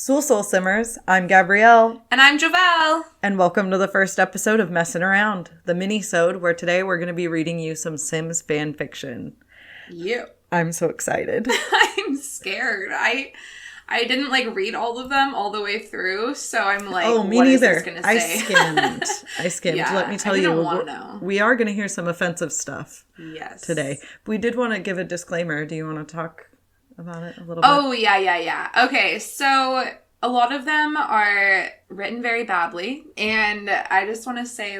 Soul Simmers, I'm Gabrielle. And I'm Jovel. And welcome to the first episode of Messing Around, the Minisode, where today we're going to be reading you some Sims fan fiction. Yeah. I'm so excited. I'm scared. I didn't read all of them all the way through, so I'm like, oh, me what neither. Is this gonna say? I skimmed. Yeah, Let me tell you, we are going to hear some offensive stuff today. We did want to give a disclaimer. Do you want to talk about it a little bit? Oh, yeah. Okay, so a lot of them are written very badly, and I just want to say,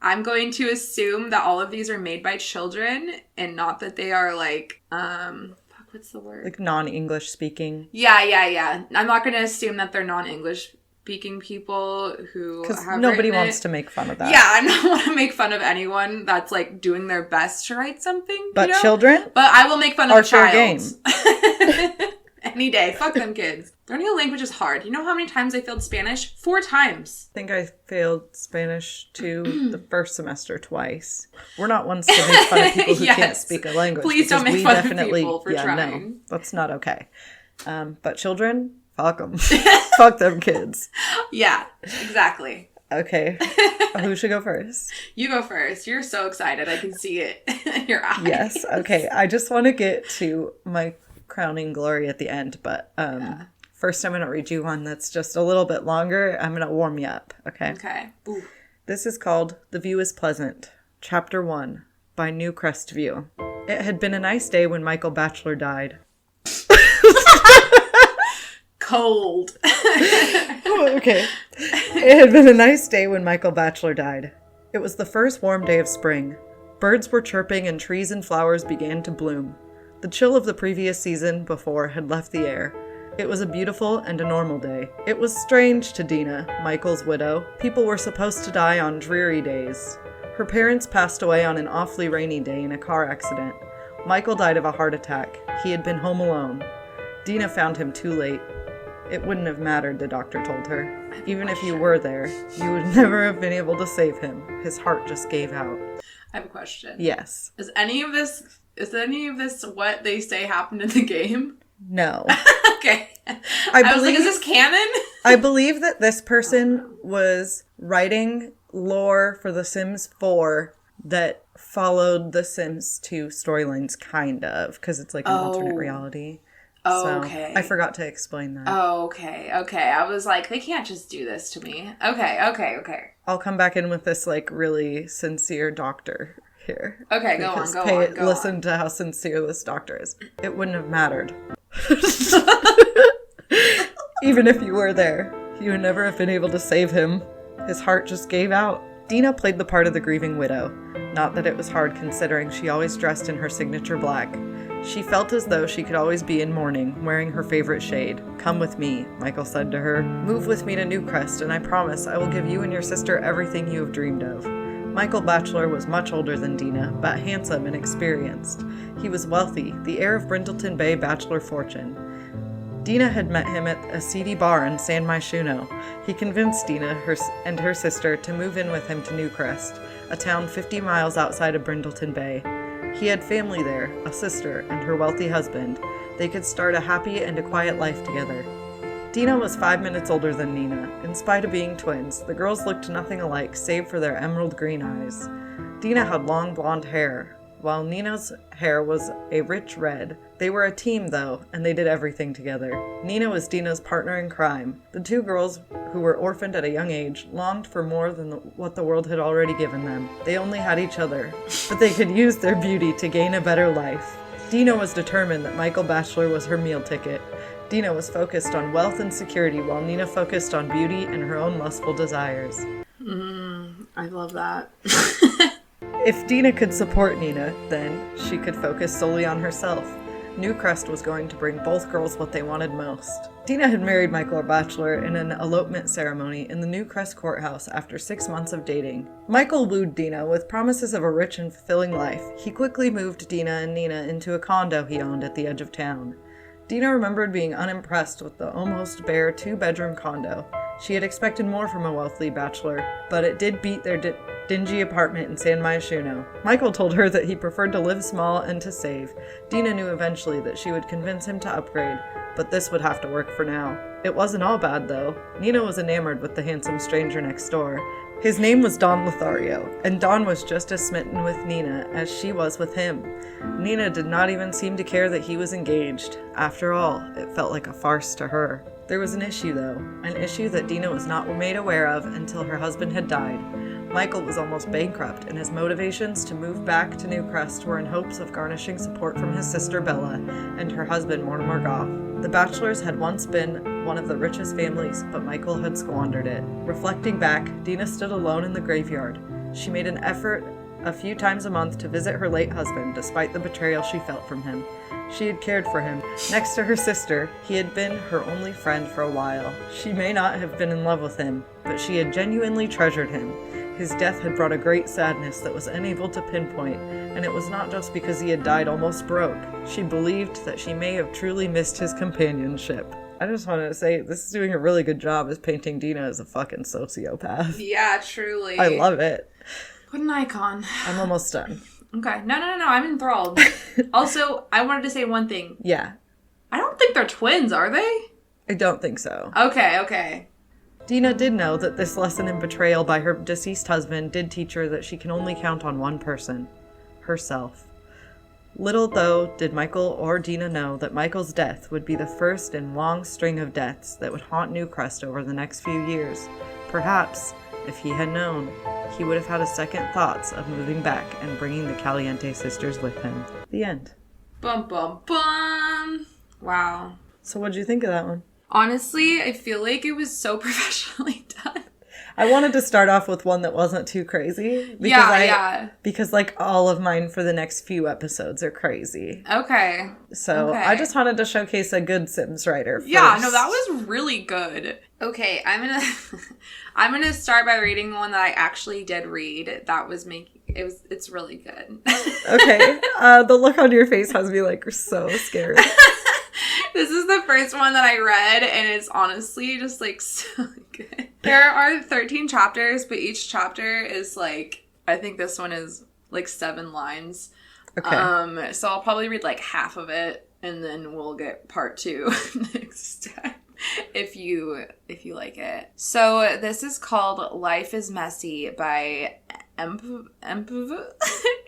I'm going to assume that all of these are made by children, and not that they are, what's the word? Non-English speaking. Yeah. I'm not going to assume that they're non-English speaking people who have because nobody wants to make fun of that. Yeah, I don't want to make fun of anyone that's doing their best to write something. But children? But I will make fun of a child. Game. Any day. Fuck them kids. Learning a language is hard. You know how many times I failed Spanish? 4 times. I think I failed Spanish the first semester twice. We're not ones to make fun of people who can't speak a language. Please don't make fun of people for trying. No, that's not okay. But children, fuck them. Fuck them kids. Yeah, exactly. Okay. Who should go first? You go first. You're so excited. I can see it in your eyes. Yes. Okay. I just want to get to my crowning glory at the end, but first I'm going to read you one that's just a little bit longer. I'm going to warm you up. Okay. Ooh. This is called The View is Pleasant, Chapter 1, by New Crest View. It had been a nice day when Michael Batchelor died. Cold. Okay. It had been a nice day when Michael Batchelor died. It was the first warm day of spring. Birds were chirping and trees and flowers began to bloom. The chill of the previous season before had left the air. It was a beautiful and a normal day. It was strange to Dina, Michael's widow. People were supposed to die on dreary days. Her parents passed away on an awfully rainy day in a car accident. Michael died of a heart attack. He had been home alone. Dina found him too late. It wouldn't have mattered, the doctor told her. Even if you were there, you would never have been able to save him. His heart just gave out. I have a question. Yes. Is any of this what they say happened in the game? No. Okay. I was like, is this canon? I believe that this person was writing lore for The Sims 4 that followed The Sims 2 storylines, kind of, because it's an alternate reality. Oh, so okay. I forgot to explain that. Oh, okay. I was like, they can't just do this to me. Okay. I'll come back in with this, really sincere doctor here. Okay, go on. Listen to how sincere this doctor is. It wouldn't have mattered. Even if you were there, you would never have been able to save him. His heart just gave out. Dina played the part of the grieving widow. Not that it was hard, considering she always dressed in her signature black. She felt as though she could always be in mourning, wearing her favorite shade. Come with me, Michael said to her. Move with me to Newcrest, and I promise I will give you and your sister everything you have dreamed of. Michael Batchelor was much older than Dina, but handsome and experienced. He was wealthy, the heir of Brindleton Bay bachelor fortune. Dina had met him at a seedy bar in San Myshuno. He convinced Dina and her sister to move in with him to Newcrest, a town 50 miles outside of Brindleton Bay. He had family there, a sister and her wealthy husband. They could start a happy and a quiet life together. Dina was 5 minutes older than Nina. In spite of being twins, the girls looked nothing alike save for their emerald green eyes. Dina had long blonde hair, while Nina's hair was a rich red. They were a team, though, and they did everything together. Nina was Dina's partner in crime. The two girls, who were orphaned at a young age, longed for more than what the world had already given them. They only had each other, but they could use their beauty to gain a better life. Dina was determined that Michael Batchelor was her meal ticket. Dina was focused on wealth and security, while Nina focused on beauty and her own lustful desires. I love that. If Dina could support Nina, then she could focus solely on herself. Newcrest was going to bring both girls what they wanted most. Dina had married Michael Batchelor in an elopement ceremony in the Newcrest courthouse after 6 months of dating. Michael wooed Dina with promises of a rich and fulfilling life. He quickly moved Dina and Nina into a condo he owned at the edge of town. Dina remembered being unimpressed with the almost bare 2-bedroom condo. She had expected more from a wealthy bachelor, but it did beat their dingy apartment in San Myshuno. Michael told her that he preferred to live small and to save. Dina knew eventually that she would convince him to upgrade, but this would have to work for now. It wasn't all bad, though. Nina was enamored with the handsome stranger next door. His name was Don Lothario, and Don was just as smitten with Nina as she was with him. Nina did not even seem to care that he was engaged. After all, it felt like a farce to her. There was an issue, though. An issue that Dina was not made aware of until her husband had died. Michael was almost bankrupt, and his motivations to move back to Newcrest were in hopes of garnishing support from his sister Bella and her husband Mortimer Goff. The Bachelors had once been one of the richest families, but Michael had squandered it. Reflecting back, Dina stood alone in the graveyard. She made an effort a few times a month to visit her late husband, despite the betrayal she felt from him. She had cared for him. Next to her sister, he had been her only friend for a while. She may not have been in love with him, but she had genuinely treasured him. His death had brought a great sadness that was unable to pinpoint, and it was not just because he had died almost broke. She believed that she may have truly missed his companionship. I just wanted to say, this is doing a really good job as painting Dina as a fucking sociopath. Yeah, truly. I love it. What an icon. I'm almost done. Okay. No. I'm enthralled. Also, I wanted to say one thing. Yeah. I don't think they're twins, are they? I don't think so. Okay. Dina did know that this lesson in betrayal by her deceased husband did teach her that she can only count on one person. Herself. Little, though, did Michael or Dina know that Michael's death would be the first in a long string of deaths that would haunt Newcrest over the next few years. Perhaps, if he had known, he would have had a second thoughts of moving back and bringing the Caliente sisters with him. The end. Bum, bum, bum. Wow. So what'd you think of that one? Honestly, I feel like it was so professionally done. I wanted to start off with one that wasn't too crazy. Because, like, all of mine for the next few episodes are crazy. Okay. So, I just wanted to showcase a good Sims writer first. Yeah, no, that was really good. Okay, I'm gonna start by reading one that I actually did read. It's really good. Okay. The look on your face has me, like, so scared. This is the first one that I read, and it's honestly just, like, so good. There are 13 chapters, but each chapter is, like, I think this one is, like, 7 lines. Okay. So I'll probably read, like, half of it, and then we'll get part 2 next time, if you like it. So this is called Life is Messy by Empv.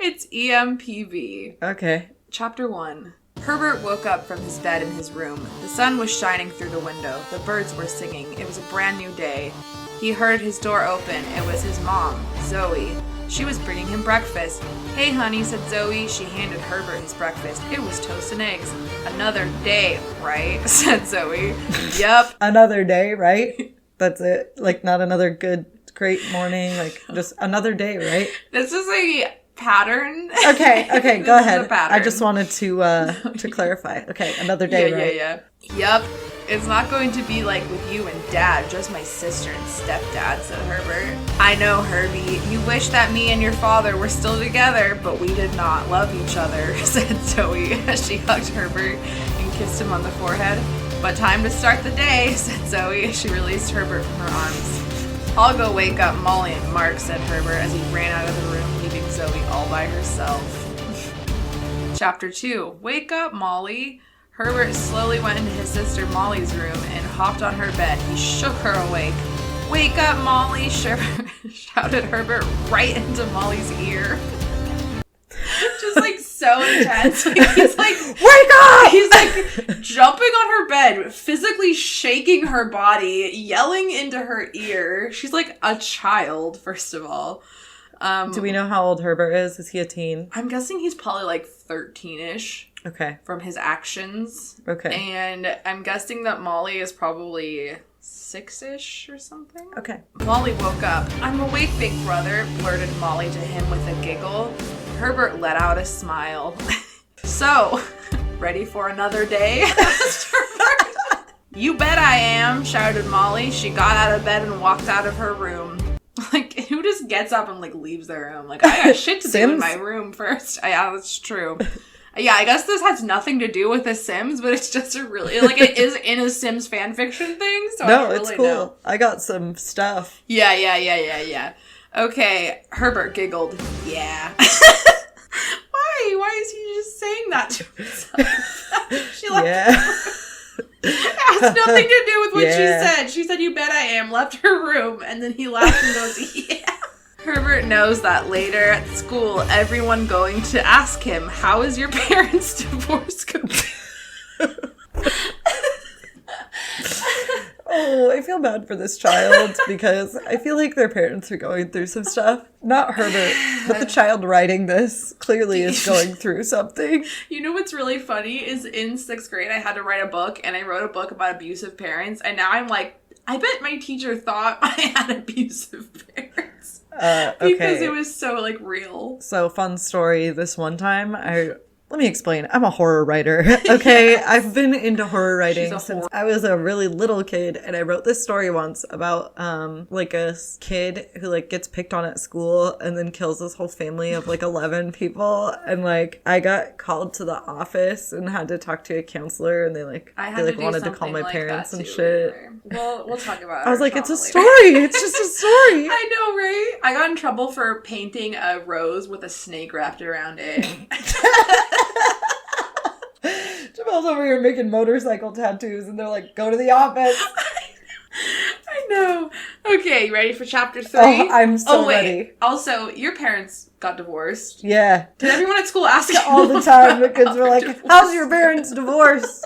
It's EMPV. Okay. Chapter 1. Herbert woke up from his bed in his room. The sun was shining through the window. The birds were singing. It was a brand new day. He heard his door open. It was his mom, Zoe. She was bringing him breakfast. "Hey, honey," said Zoe. She handed Herbert his breakfast. It was toast and eggs. "Another day, right?" said Zoe. "Yep." Another day, right? That's it? Like, not another great morning? Like, just another day, right? This is a pattern. Okay, go ahead. I just wanted to clarify. Okay, another day, right? Yeah. Yep. "It's not going to be like with you and Dad, just my sister and stepdad," said Herbert. "I know, Herbie. You wish that me and your father were still together, but we did not love each other," said Zoe as she hugged Herbert and kissed him on the forehead. "But time to start the day," said Zoe as she released Herbert from her arms. "I'll go wake up Molly and Mark," said Herbert as he ran out of the room, leaving Zoe all by herself. Chapter 2. Wake up, Molly. Herbert slowly went into his sister Molly's room and hopped on her bed. He shook her awake. "Wake up, Molly," shouted Herbert right into Molly's ear. Just like so intense. Like, he's like, "Wake up!" He's like jumping on her bed, physically shaking her body, yelling into her ear. She's like a child, first of all. Do we know how old Herbert is? Is he a teen? I'm guessing he's probably like 13-ish. Okay. From his actions. Okay. And I'm guessing that Molly is probably 6-ish or something. Okay. Molly woke up. "I'm awake, big brother," blurted Molly to him with a giggle. Herbert let out a smile. "So, ready for another day?" asked Herbert. "You bet I am," shouted Molly. She got out of bed and walked out of her room. Like, who just gets up and, like, leaves their room? Like, I got shit to do in my room first. Yeah, that's true. Yeah, I guess this has nothing to do with The Sims, but it's just a really, like, it is in a Sims fanfiction thing, so no, I don't really it's cool. know. I got some stuff. Yeah. Okay, Herbert giggled. "Yeah." Why? Why is he just saying that to himself? It has nothing to do with what she said. She said, "You bet I am," left her room, and then he laughed and goes, "Yeah." Herbert knows that later at school, everyone going to ask him, "How is your parents' divorce going?" Oh, I feel bad for this child because I feel like their parents are going through some stuff. Not Herbert, but the child writing this clearly is going through something. You know what's really funny is in 6th grade, I had to write a book, and I wrote a book about abusive parents, and now I'm like, I bet my teacher thought I had abusive parents. Okay. Because it was so, like, real. So, fun story. This one time, let me explain. I'm a horror writer, okay? Yes. I've been into horror writing since I was a really little kid, and I wrote this story once about, like, a kid who, like, gets picked on at school and then kills this whole family of, like, 11 people, and, like, I got called to the office and had to talk to a counselor, and they wanted to call my parents and shit. Well, we'll talk about it. I was like, it's a story! It's just a story! I know, right? I got in trouble for painting a rose with a snake wrapped around it. Jamel's over here making motorcycle tattoos, and they're like, go to the office. I know. Okay, you ready for chapter 3? Oh, I'm so ready. Also, your parents got divorced. Yeah. Did everyone at school ask you all the time? The kids were like, how's your parents' divorce?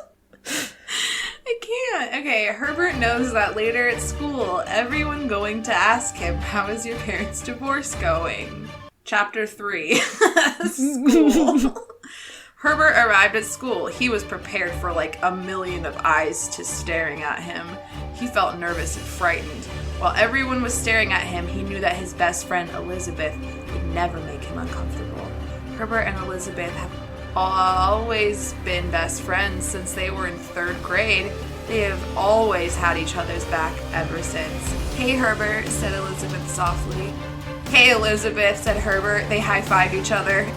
I can't. Okay, Herbert knows that later at school, everyone going to ask him, how is your parents' divorce going? Chapter 3. School. Herbert arrived at school. He was prepared for like a million of eyes staring at him. He felt nervous and frightened. While everyone was staring at him, he knew that his best friend, Elizabeth, would never make him uncomfortable. Herbert and Elizabeth have always been best friends since they were in 3rd grade. They have always had each other's back ever since. "Hey, Herbert," said Elizabeth softly. "Hey, Elizabeth," said Herbert. They high-fived each other.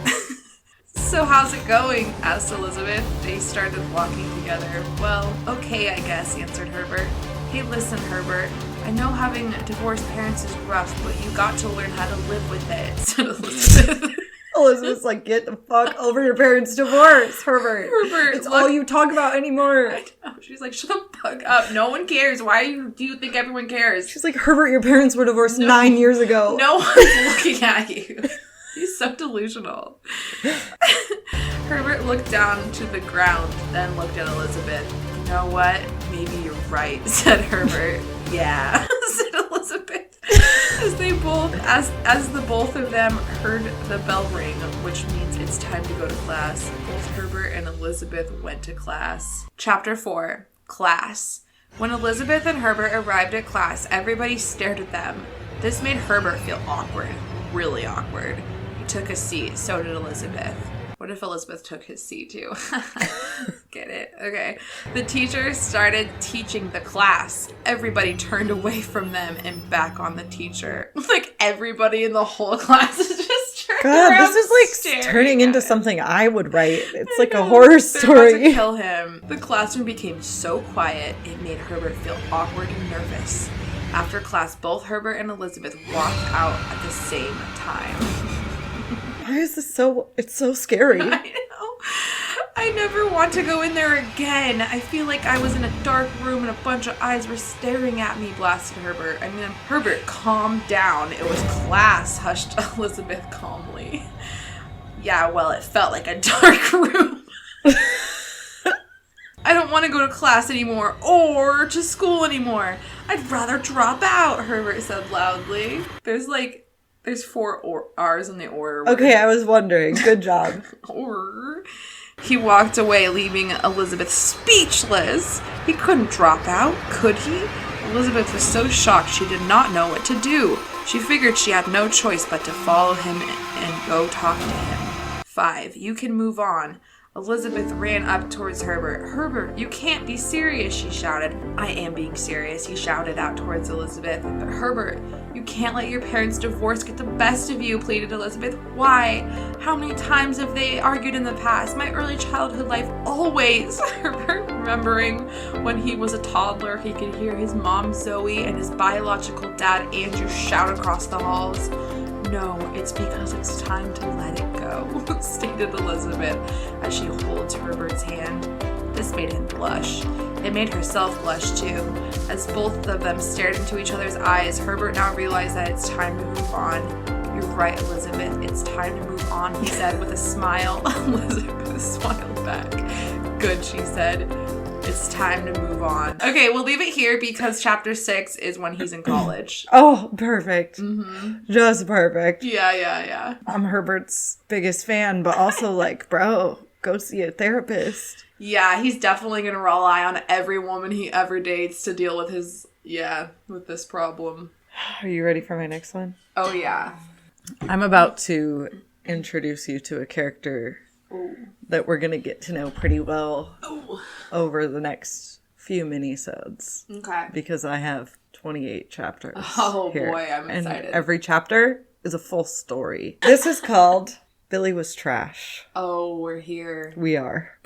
"So how's it going?" asked Elizabeth. They started walking together. "Well, okay, I guess," answered Herbert. "Hey, listen, Herbert. I know having divorced parents is rough, but you got to learn how to live with it," said Elizabeth. Elizabeth's like, get the fuck over your parents' divorce, Herbert. It's all you talk about anymore. I know. She's like, shut the fuck up. No one cares. Why do you think everyone cares? She's like, Herbert, your parents were divorced 9 years ago. No one's looking at you. He's so delusional. Herbert looked down to the ground, then looked at Elizabeth. "You know what? Maybe you're right," said Herbert. "Yeah," said Elizabeth. As the both of them heard the bell ring, which means it's time to go to class, both Herbert and Elizabeth went to class. Chapter 4. Class. When Elizabeth and Herbert arrived at class, everybody stared at them. This made Herbert feel awkward. Really awkward. He took a seat. So did Elizabeth. What if Elizabeth took his seat too? Get it? Okay. The teacher started teaching the class. Everybody turned away from them and back on the teacher. Like everybody in the whole class is just turning around. This is like turning into something I would write. It's like a horror story. They're about to kill him. The classroom became so quiet, it made Herbert feel awkward and nervous. After class, both Herbert and Elizabeth walked out at the same time. Why is this it's so scary? I know. I never want to go in there again. I feel like I was in a dark room and a bunch of eyes were staring at me, blasted Herbert. Herbert, calm down. It was class, hushed Elizabeth calmly. Yeah, well, it felt like a dark room. I don't want to go to class anymore or to school anymore. I'd rather drop out, Herbert said loudly. There's 4 R's in the order. Okay, I was wondering. Good job. Or he walked away, leaving Elizabeth speechless. He couldn't drop out, could he? Elizabeth was so shocked she did not know what to do. She figured she had no choice but to follow him and go talk to him. 5. You can move on. Elizabeth ran up towards Herbert. "Herbert, you can't be serious," she shouted. "I am being serious," he shouted out towards Elizabeth. "But Herbert, you can't let your parents' divorce get the best of you," pleaded Elizabeth. "Why? How many times have they argued in the past? My early childhood life always." Herbert, remembering when he was a toddler, he could hear his mom Zoe and his biological dad Andrew shout across the halls. "No, it's because it's time to let it go," stated Elizabeth as she holds Herbert's hand. This made him blush. It made herself blush too. As both of them stared into each other's eyes, Herbert now realized that it's time to move on. You're right, Elizabeth. It's time to move on, he said with a smile. Elizabeth smiled back. Good, she said. It's time to move on. Okay, we'll leave it here because chapter 6 is when he's in college. Oh, perfect. Mm-hmm. Just perfect. Yeah. I'm Herbert's biggest fan, but also like, bro, go see a therapist. Yeah, he's definitely going to rely on every woman he ever dates to deal with with this problem. Are you ready for my next one? Oh, yeah. I'm about to introduce you to a character that we're going to get to know pretty well over the next few minisodes. Okay. Because I have 28 chapters. Oh, here. boy, I'm excited. And every chapter is a full story. This is called Billy Was Trash. Oh, we're here. We are.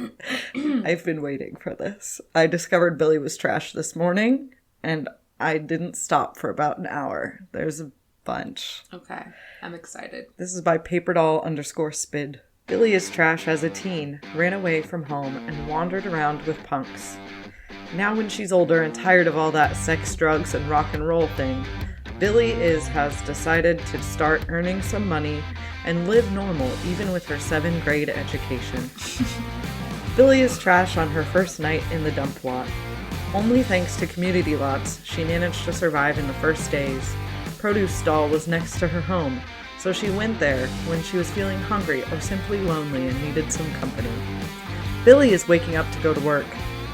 I've been waiting for this. I discovered Billy Was Trash this morning, and I didn't stop for about an hour. There's a bunch. Okay. I'm excited. This is by paperdoll_spid. Billy is trash as a teen, ran away from home, and wandered around with punks. Now when she's older and tired of all that sex, drugs, and rock and roll thing, Billy has decided to start earning some money and live normal even with her 7th grade education. Billy is trash on her first night in the dump lot. Only thanks to community lots, she managed to survive in the first days. Produce stall was next to her home, so she went there when she was feeling hungry or simply lonely and needed some company. Billy is waking up to go to work.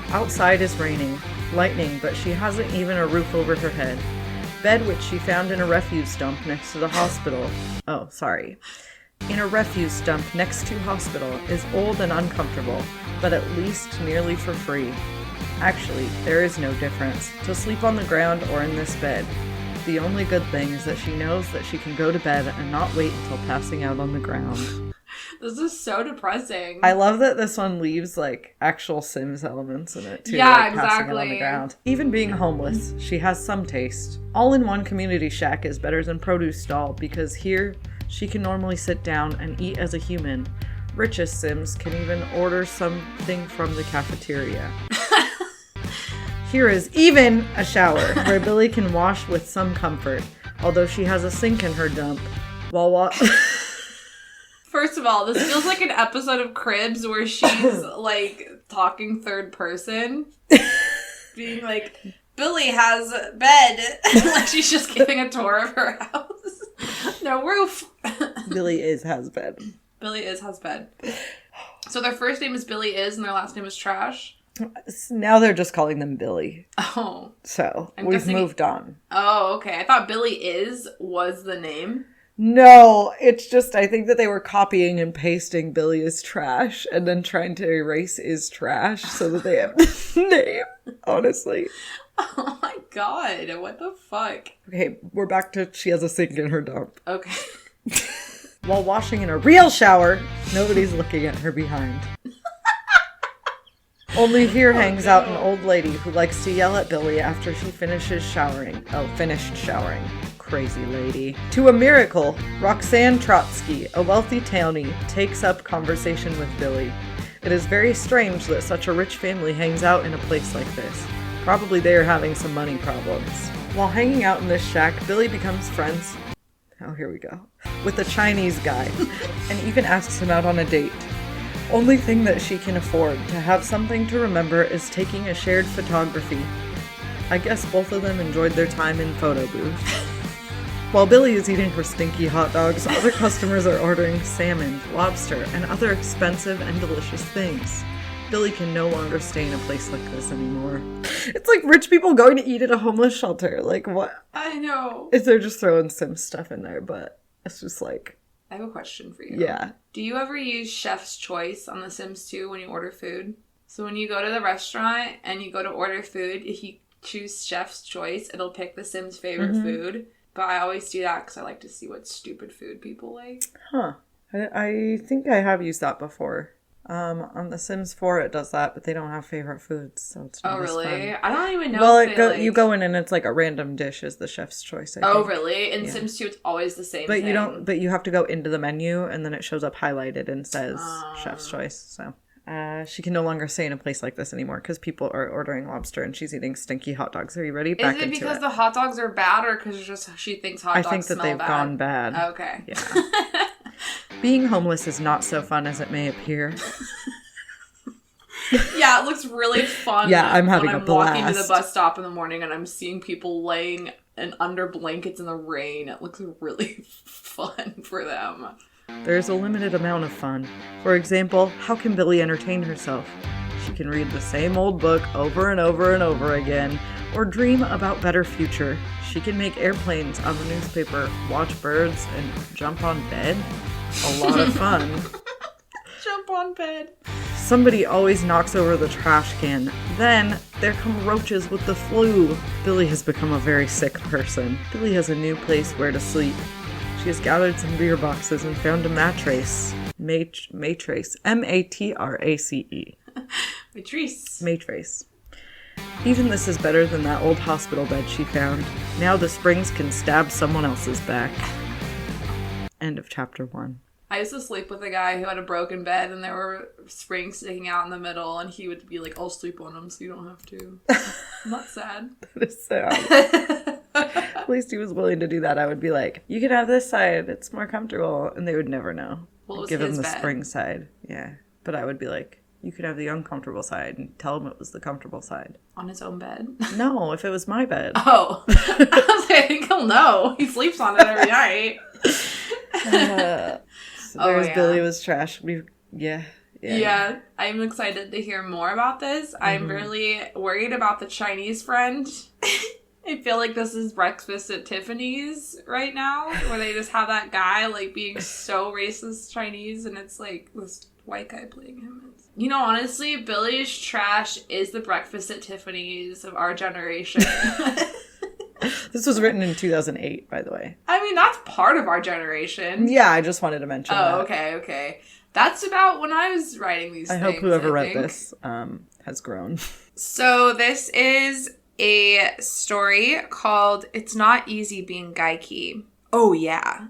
Outside is raining, lightning, but she hasn't even a roof over her head. Bed which she found in a refuse dump next to the hospital. In a refuse dump next to hospital is old and uncomfortable, but at least nearly for free. Actually, there is no difference to sleep on the ground or in this bed. The only good thing is that she knows that she can go to bed and not wait until passing out on the ground. This is so depressing. I love that this one leaves, like, actual Sims elements in it, too. Yeah, like exactly. Passing out on the ground. Even being homeless, she has some taste. All-in-one community shack is better than produce stall because here, she can normally sit down and eat as a human. Richest Sims can even order something from the cafeteria. Here is even a shower where Billy can wash with some comfort, although she has a sink in her dump. First of all, this feels like an episode of Cribs where she's, like, talking third person. Being like, Billy has a bed. Like, she's just giving a tour of her house. No roof. Billy has bed. Billy has bed. So their first name is Billy and their last name is Trash? Now they're just calling them Billy. Oh. So, we've moved on. Oh, okay. I thought Billy was the name. No, it's just, I think that they were copying and pasting Billy is trash and then trying to erase is trash so that they have this name, honestly. Oh my god, what the fuck? Okay, we're back to she has a sink in her dump. Okay. While washing in a real shower, nobody's looking at her behind. Only here hangs out an old lady who likes to yell at Billy after she finished showering. Crazy lady. To a miracle, Roxanne Trotsky, a wealthy townie, takes up conversation with Billy. It is very strange that such a rich family hangs out in a place like this. Probably they are having some money problems. While hanging out in this shack, Billy becomes friends, with a Chinese guy, and even asks him out on a date. Only thing that she can afford to have something to remember is taking a shared photography. I guess both of them enjoyed their time in photo booth. While Billy is eating her stinky hot dogs, other customers are ordering salmon, lobster, and other expensive and delicious things. Billy can no longer stay in a place like this anymore. It's like rich people going to eat at a homeless shelter. Like, what? I know. They're just throwing some stuff in there, but it's just like... I have a question for you. Yeah. Do you ever use Chef's Choice on The Sims 2 when you order food? So when you go to the restaurant and you go to order food, if you choose Chef's Choice, it'll pick The Sims' favorite food. But I always do that because I like to see what stupid food people like. Huh. I think I have used that before. On The Sims 4 it does that, but they don't have favorite foods, so it's not as really? fun. I don't even know you go in and it's like a random dish is the chef's choice, I think. Oh, really? In Sims 2 it's always the same thing. But you have to go into the menu and then it shows up highlighted and says chef's choice, so She can no longer stay in a place like this anymore because people are ordering lobster and she's eating stinky hot dogs. Are you ready? Is it because the hot dogs are bad or because just she thinks hot dogs smell bad? I think that they've gone bad. Okay. Yeah. Being homeless is not so fun as it may appear. Yeah, it looks really fun. Yeah, I'm having a blast. Walking to the bus stop in the morning and I'm seeing people laying under blankets in the rain. It looks really fun for them. There's a limited amount of fun. For example, how can Billy entertain herself? She can read the same old book over and over and over again, or dream about better future. She can make airplanes on the newspaper, watch birds, and jump on bed. A lot of fun. Jump on bed. Somebody always knocks over the trash can. Then, there come roaches with the flu. Billy has become a very sick person. Billy has a new place where to sleep. She has gathered some beer boxes and found a matrace. Matrace. M-A-T-R-A-C-E. Matrace. Even this is better than that old hospital bed she found. Now the springs can stab someone else's back. End of chapter 1. I used to sleep with a guy who had a broken bed and there were springs sticking out in the middle and he would be like, I'll sleep on them so you don't have to. I'm not sad. That is sad. At least he was willing to do that. I would be like, you can have this side. It's more comfortable. And they would never know. Well, it was give him the bed. spring side. Yeah. But I would be like, you could have the uncomfortable side and tell him it was the comfortable side. On his own bed? No, if it was my bed. Oh. I think he'll know. He sleeps on it every night. So there's Billy was trash. Yeah, I'm excited to hear more about this. Mm-hmm. I'm really worried about the Chinese friend. I feel like this is Breakfast at Tiffany's right now, where they just have that guy, like, being so racist Chinese, and it's, like, this white guy playing him. You know, honestly, Billy's trash is the Breakfast at Tiffany's of our generation. This was written in 2008, by the way. I mean, that's part of our generation. Yeah, I just wanted to mention that. Oh, okay. That's about when I was writing these things, I hope whoever read this has grown. So this is a story called It's Not Easy Being Geeky. Oh, yeah.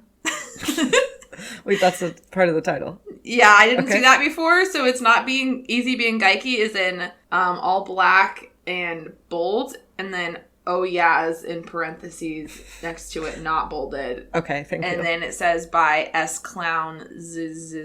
Wait, that's a part of the title. Yeah, I didn't see that before. So It's Not Being Easy Being Geeky is in all black and bold, and then oh yeah is in parentheses next to it, not bolded. Okay, thank you. And then it says by S Clown Z.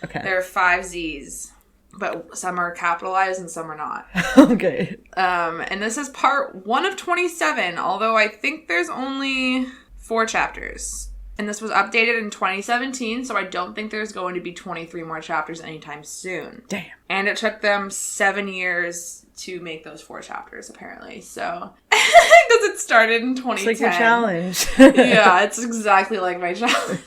Okay. There are 5 Z's, but some are capitalized and some are not. Okay. And this is part 1 of 27, although I think there's only 4 chapters. And this was updated in 2017, so I don't think there's going to be 23 more chapters anytime soon. Damn. And it took them 7 years to make those 4 chapters, apparently. So, because it started in 2010. It's like your challenge. Yeah, it's exactly like my challenge.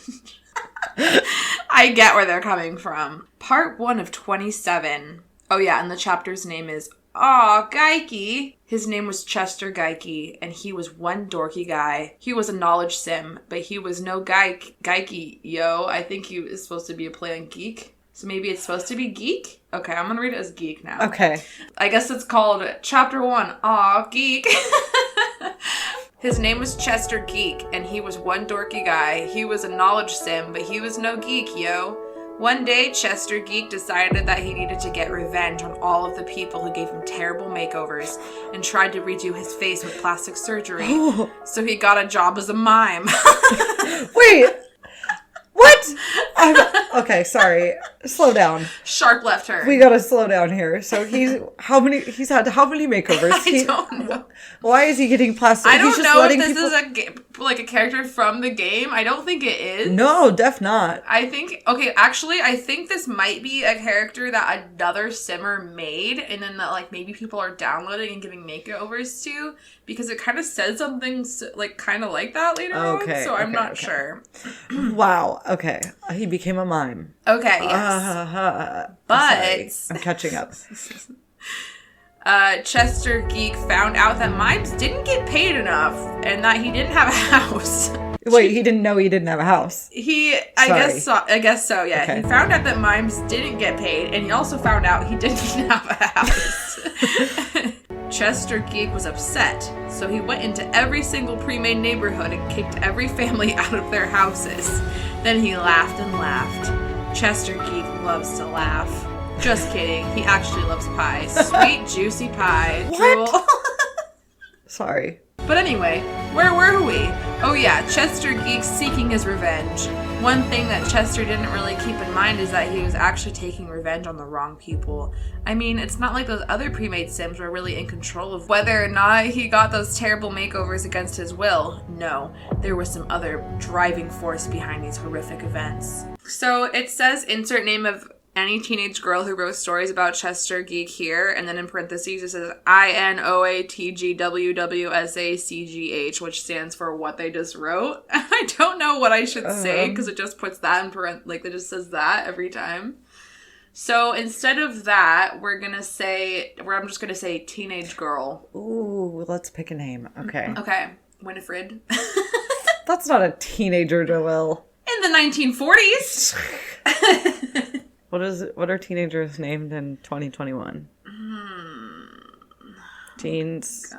I get where they're coming from. Part 1 of 27. Oh yeah, and the chapter's name is Aw, Geeky. His name was Chester Geeky, and he was one dorky guy. He was a knowledge sim, but he was no geeky, yo. I think he is supposed to be a play on geek. So maybe it's supposed to be geek? Okay, I'm gonna read it as geek now. Okay. I guess it's called Chapter 1, Aw, Geek. His name was Chester Geek, and he was one dorky guy. He was a knowledge sim, but he was no geek, yo. One day, Chester Geek decided that he needed to get revenge on all of the people who gave him terrible makeovers and tried to redo his face with plastic surgery. So he got a job as a mime. Wait! What? Okay, sorry. Slow down. Sharp left turn. We gotta slow down here. So he's had how many makeovers? I don't know. Why is he getting plastic? I don't know if this is a character from the game. I don't think it is. No, def not. I think this might be a character that another simmer made, and then that like maybe people are downloading and giving makeovers to, because it kind of said something like kind of like that later on. So I'm not sure. Wow. Okay. He became a mime. Okay. Yes. But I'm catching up. Chester Geek found out that mimes didn't get paid enough and that he didn't have a house. Wait, he didn't know he didn't have a house. I guess so, yeah. Okay. He found out that mimes didn't get paid, and he also found out he didn't have a house. Chester Geek was upset, so he went into every single pre-made neighborhood and kicked every family out of their houses. Then he laughed and laughed. Chester Geek loves to laugh. Just kidding. He actually loves pie. Sweet, juicy pie. What? Drool. Sorry. But anyway, where were we? Oh yeah, Chester Geek seeking his revenge. One thing that Chester didn't really keep in mind is that he was actually taking revenge on the wrong people. I mean, it's not like those other pre-made Sims were really in control of whether or not he got those terrible makeovers against his will. No, there was some other driving force behind these horrific events. So it says insert name of any teenage girl who wrote stories about Chester Geek here, and then in parentheses it says INOATGWWSACGH, which stands for what they just wrote. I don't know what I should say because it just puts that in like it just says that every time. So instead of that, I'm just gonna say teenage girl. Ooh, let's pick a name. Okay. Okay, Winifred. That's not a teenager, Joelle. In the 1940s. What are teenagers named in 2021? Teens.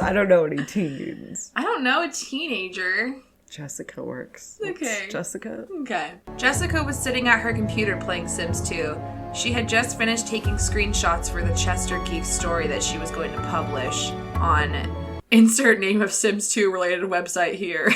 I don't know any teens. I don't know a teenager. Jessica works. Okay. It's Jessica. Okay. Jessica was sitting at her computer playing Sims 2. She had just finished taking screenshots for the Chester Geek story that she was going to publish on insert name of Sims 2 related website here.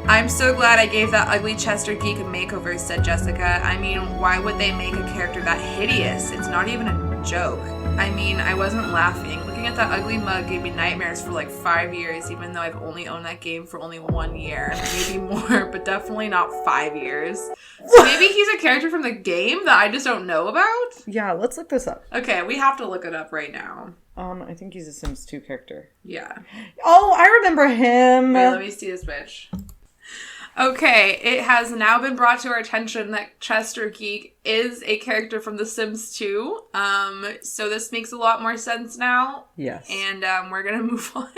I'm so glad I gave that ugly Chester Geek a makeover, said Jessica. I mean, why would they make a character that hideous? It's not even a joke. I mean, I wasn't laughing. Looking at that ugly mug gave me nightmares for like 5 years, even though I've only owned that game for only 1 year. Maybe more, but definitely not 5 years. So maybe he's a character from the game that I just don't know about? Yeah, let's look this up. Okay, we have to look it up right now. I think he's a Sims 2 character. Yeah. Oh, I remember him. Wait, let me see this bitch. Okay, it has now been brought to our attention that Chester Geek is a character from The Sims 2. So this makes a lot more sense now. Yes. And we're going to move on.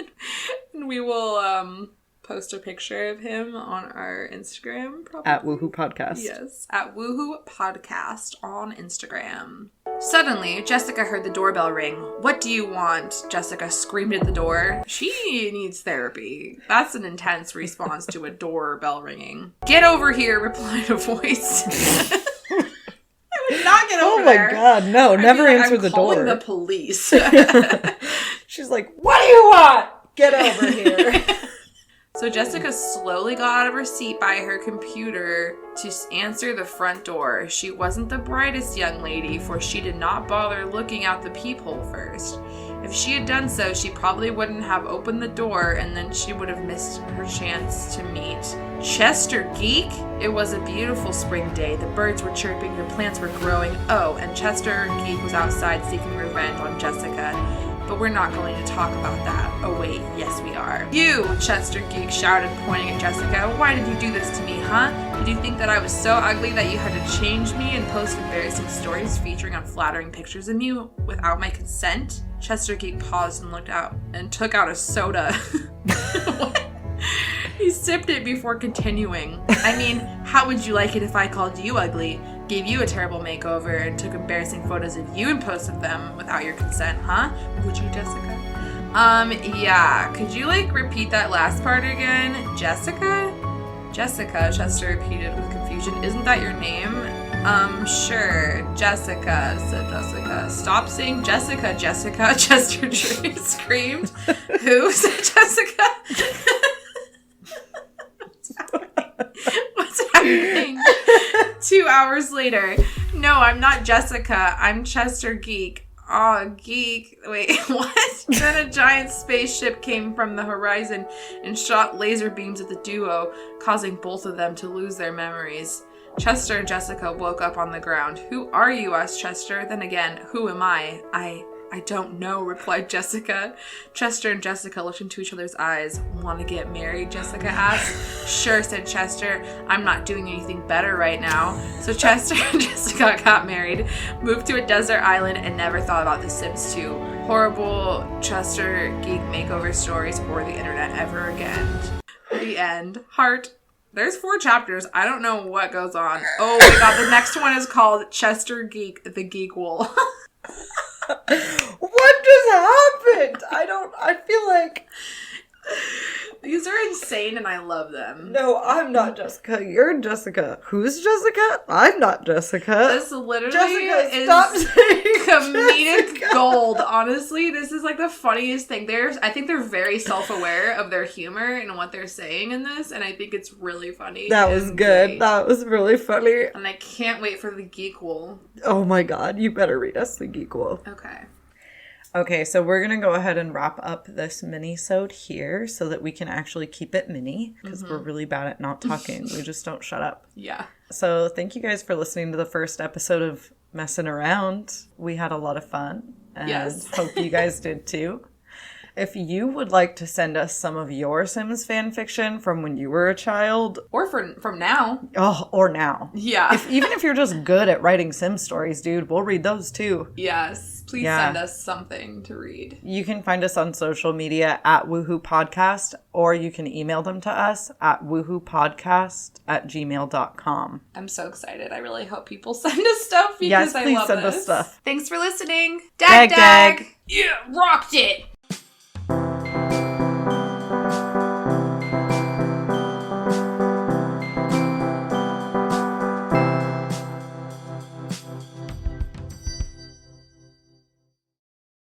And we will post a picture of him on our Instagram, probably. At Woohoo Podcast. Yes, at Woohoo Podcast on Instagram. Suddenly, Jessica heard the doorbell ring. What do you want? Jessica screamed at the door. She needs therapy. That's an intense response to a doorbell ringing. Get over here, replied a voice. I would not get over there. Oh my god, no, never answer the door. I'm calling the police. She's like, what do you want? Get over here. So Jessica slowly got out of her seat by her computer to answer the front door. She wasn't the brightest young lady, for she did not bother looking out the peephole first. If she had done so, she probably wouldn't have opened the door, and then she would have missed her chance to meet Chester Geek. It was a beautiful spring day. The birds were chirping, the plants were growing. Oh, and Chester Geek was outside seeking revenge on Jessica. But we're not going to talk about that. Oh wait, yes we are. You, Chester Geek shouted, pointing at Jessica. Why did you do this to me, huh? Did you think that I was so ugly that you had to change me and post embarrassing stories featuring unflattering pictures of me without my consent? Chester Geek paused and looked out and took out a soda. What? He sipped it before continuing. I mean, how would you like it if I called you ugly, gave you a terrible makeover, and took embarrassing photos of you and posted them without your consent, huh? Would you, Jessica? Yeah. Could you, repeat that last part again? Jessica? Jessica, Chester repeated with confusion. Isn't that your name? Sure. Jessica, said Jessica. Stop saying Jessica, Jessica, Chester screamed. Who? Said Jessica. What's happening? 2 hours later. No, I'm not Jessica. I'm Chester Geek. Aw, geek. Wait, what? Then a giant spaceship came from the horizon and shot laser beams at the duo, causing both of them to lose their memories. Chester and Jessica woke up on the ground. Who are you? Asked Chester. Then again, who am I? I don't know, replied Jessica. Chester and Jessica looked into each other's eyes. Want to get married? Jessica asked. Sure, said Chester. I'm not doing anything better right now. So Chester and Jessica got married, moved to a desert island, and never thought about The Sims 2. Horrible Chester Geek makeover stories or the internet ever again. The end. Heart. There's 4 chapters. I don't know what goes on. Oh my god, the next one is called Chester Geek, the Geek Wool. What just happened? I feel like These are insane and I love them. No, I'm not Jessica. You're Jessica. Who's Jessica? I'm not Jessica. This literally Jessica, is stop saying comedic Jessica. gold. Honestly, this is like the funniest thing. I think they're very self-aware of their humor and what they're saying in this, and I think it's really funny. That was good. Great. That was really funny. And I can't wait for the Geekwool. Oh my god, you better read us the Geekwool. Okay. Okay, so we're going to go ahead and wrap up this mini-sode here so that we can actually keep it mini, because we're really bad at not talking. We just don't shut up. Yeah. So thank you guys for listening to the first episode of Messing Around. We had a lot of fun, and Yes. hope you guys did too. If you would like to send us some of your Sims fan fiction from when you were a child, Or from now. or now. Yeah. Even if you're just good at writing Sim stories, dude, we'll read those too. Yes. Please Yeah. send us something to read. You can find us on social media at Woohoo Podcast, or you can email them to us at woohoopodcast@gmail.com. I'm so excited. I really hope people send us stuff because Yes, I please love send this. us stuff. Thanks for listening. Dag Dag Dag. Yeah, rocked it.